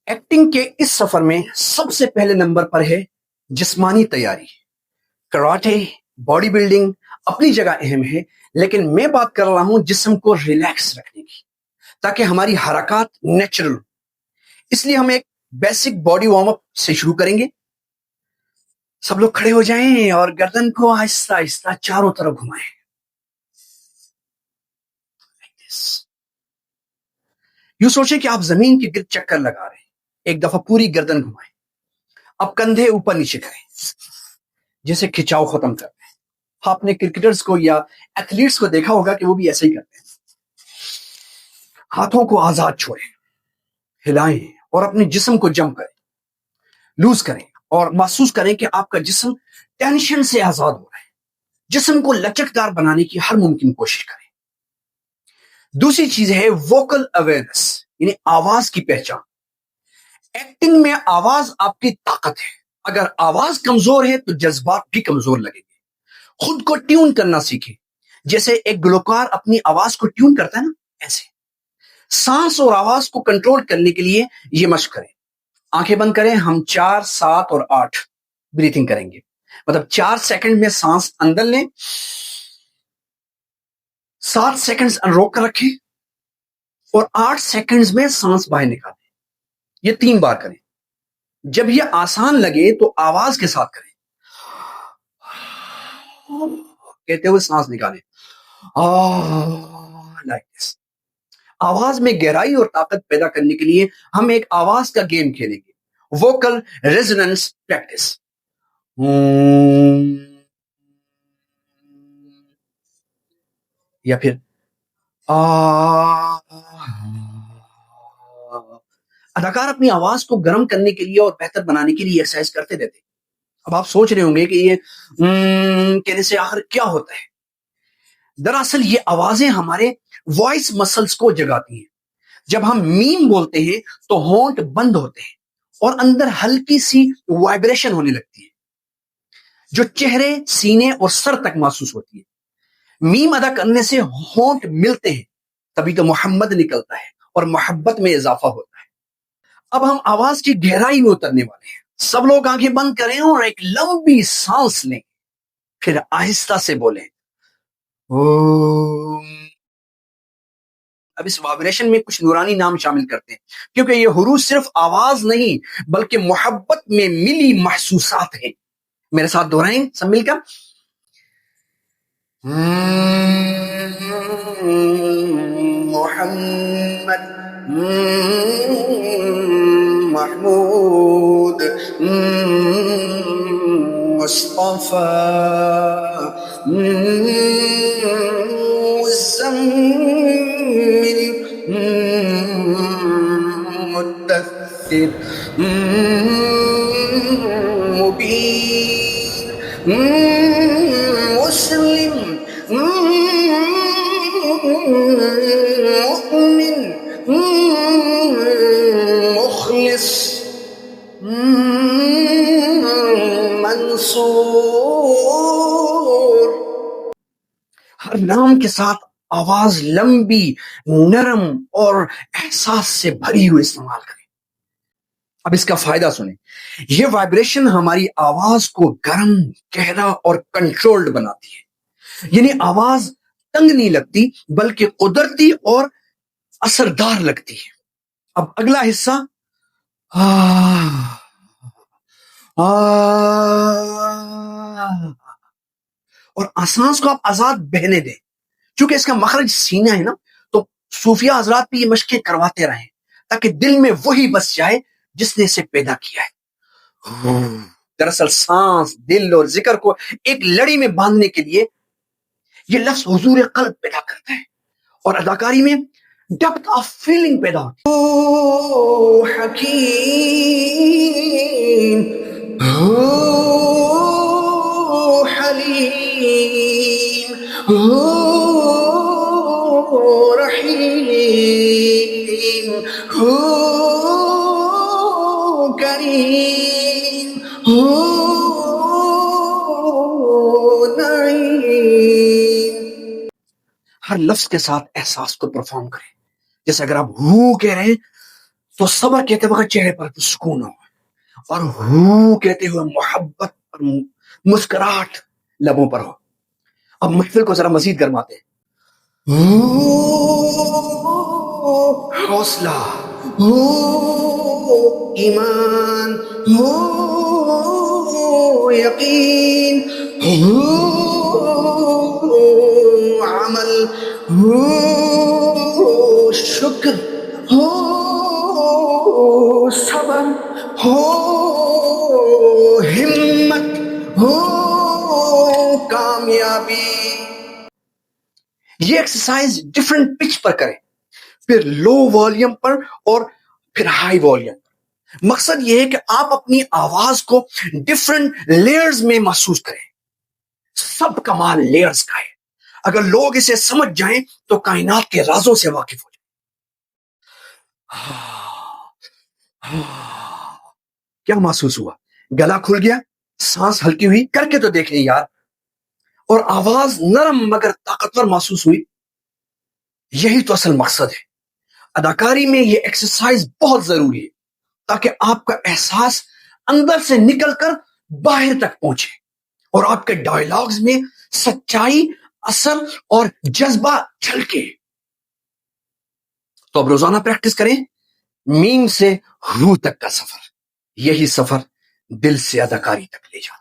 Acting کے اس سفر میں سب سے پہلے نمبر پر ہے جسمانی تیاری. کراٹے، باڈی بلڈنگ اپنی جگہ اہم ہے، لیکن میں بات کر رہا ہوں جسم کو ریلیکس رکھنے کی تاکہ ہماری حرکات نیچرل. اس لیے ہم ایک بیسک باڈی وارم اپ سے شروع کریں گے. سب لوگ کھڑے ہو جائیں اور گردن کو آہستہ آہستہ چاروں طرف گھمائیں. یوں سوچیں کہ آپ زمین کے گرد چکر لگا رہے ہیں. ایک دفعہ پوری گردن گھمائیں. اب کندھے اوپر نیچے کریں جیسے کھچاؤ ختم کرتے ہیں. آپ نے کرکٹرز کو یا ایتھلیٹس کو دیکھا ہوگا کہ وہ بھی ایسا ہی کرتے ہیں. ہاتھوں کو آزاد چھوڑیں، ہلائیں اور اپنے جسم کو جم کریں، لوز کریں اور محسوس کریں کہ آپ کا جسم ٹینشن سے آزاد ہو رہا ہے. جسم کو لچکدار بنانے کی ہر ممکن کوشش کریں. دوسری چیز ہے ووکل اویئرنس، یعنی آواز کی پہچان. ایکٹنگ میں آواز آپ کی طاقت ہے. اگر آواز کمزور ہے تو جذبات بھی کمزور لگیں گے. خود کو ٹیون کرنا سیکھیں، جیسے ایک گلوکار اپنی آواز کو ٹیون کرتا ہے نا، ایسے. سانس اور آواز کو کنٹرول کرنے کے لیے یہ مشق کریں. آنکھیں بند کریں. ہم 4، 7 اور 8 بریتھنگ کریں گے. مطلب 4 سیکنڈ میں سانس اندر لیں، 7 سیکنڈز روک کر رکھیں اور 8 سیکنڈز میں سانس باہر نکالیں. یہ 3 بار کریں. جب یہ آسان لگے تو آواز کے ساتھ کریں. کہتے ہوئے سانس نکالیں. like this. آواز میں گہرائی اور طاقت پیدا کرنے کے لیے ہم ایک آواز کا گیم کھیلیں گے، ووکل ریزوننس پریکٹس. یا پھر اداکار اپنی آواز کو گرم کرنے کے لیے اور بہتر بنانے کے لیے ایکسرسائز کرتے رہتے. اب آپ سوچ رہے ہوں گے کہ یہ کہنے سے آخر کیا ہوتا ہے. دراصل یہ آوازیں ہمارے وائس مسلز کو جگاتی ہیں. جب ہم میم بولتے ہیں تو ہونٹ بند ہوتے ہیں اور اندر ہلکی سی وائبریشن ہونے لگتی ہے جو چہرے، سینے اور سر تک محسوس ہوتی ہے. میم ادا کرنے سے ہونٹ ملتے ہیں، تبھی تو محمد نکلتا ہے اور محبت میں اضافہ ہوتا ہے. اب ہم آواز کی گہرائی میں اترنے والے ہیں. سب لوگ آنکھیں بند کریں اور ایک لمبی سانس لیں، پھر آہستہ سے بولیں اوم. اب اس وائبریشن میں کچھ نورانی نام شامل کرتے ہیں، کیونکہ یہ حروف صرف آواز نہیں بلکہ محبت میں ملی محسوسات ہیں. میرے ساتھ دہرائیں سب مل کر. محمد، محمود، مصطفیٰ، مزمل، مدثر، مبین، مسلم، مؤمن، مخلص، منصور. ہر نام کے ساتھ آواز لمبی، نرم اور احساس سے بھری ہوئی استعمال کریں. اب اس کا فائدہ سنیں. یہ وائبریشن ہماری آواز کو گرم، گہرا اور کنٹرولڈ بناتی ہے. یعنی آواز تنگ نہیں لگتی بلکہ قدرتی اور اثردار لگتی ہے. اب اگلا حصہ اور سانس کو آپ آزاد بہنے دیں. چونکہ اس کا مخرج سینہ ہے نا، تو صوفیہ حضرات بھی یہ مشقیں کرواتے رہیں تاکہ دل میں وہی بس جائے جس نے اسے پیدا کیا ہے. دراصل سانس، دل اور ذکر کو ایک لڑی میں باندھنے کے لیے یہ لفظ حضور قلب پیدا کرتا ہے اور اداکاری میں ڈیپتھ آف فیلنگ پیدا ہوتی ہے. او حکیم، او حلیم، او رحیم، او کریم، او نعیم. ہر لفظ کے ساتھ احساس کو پرفارم کریں. جیسے اگر آپ ہو کہہ رہے ہیں تو صبر کہتے وقت چہرے پر سکون ہو، اور ہو کہتے ہوئے محبت پر مسکراہٹ لبوں پر ہو. اب محفل کو ذرا مزید گرماتے ہیں. حوصلہ، ایمان، یقین، عمل، شکر، صبر، ہمت، کامیابی. یہ ایکسرسائز ڈفرنٹ پچ پر کریں، پھر لو والیوم پر اور پھر ہائی والیوم. مقصد یہ ہے کہ آپ اپنی آواز کو ڈفرنٹ لیئرز میں محسوس کریں. سب کمال لیئرز کا ہے. اگر لوگ اسے سمجھ جائیں تو کائنات کے رازوں سے واقف ہو جائیں. کیا محسوس ہوا؟ گلا کھل گیا، سانس ہلکی ہوئی. کر کے تو دیکھ لیں یار. اور آواز نرم مگر طاقتور محسوس ہوئی. یہی تو اصل مقصد ہے. اداکاری میں یہ ایکسرسائز بہت ضروری ہے تاکہ آپ کا احساس اندر سے نکل کر باہر تک پہنچے اور آپ کے ڈائلاگز میں سچائی، اثر اور جذبہ جھلکے. تو اب روزانہ پریکٹس کریں. میم سے روح تک کا سفر، یہی سفر دل سے اداکاری تک لے جاتا.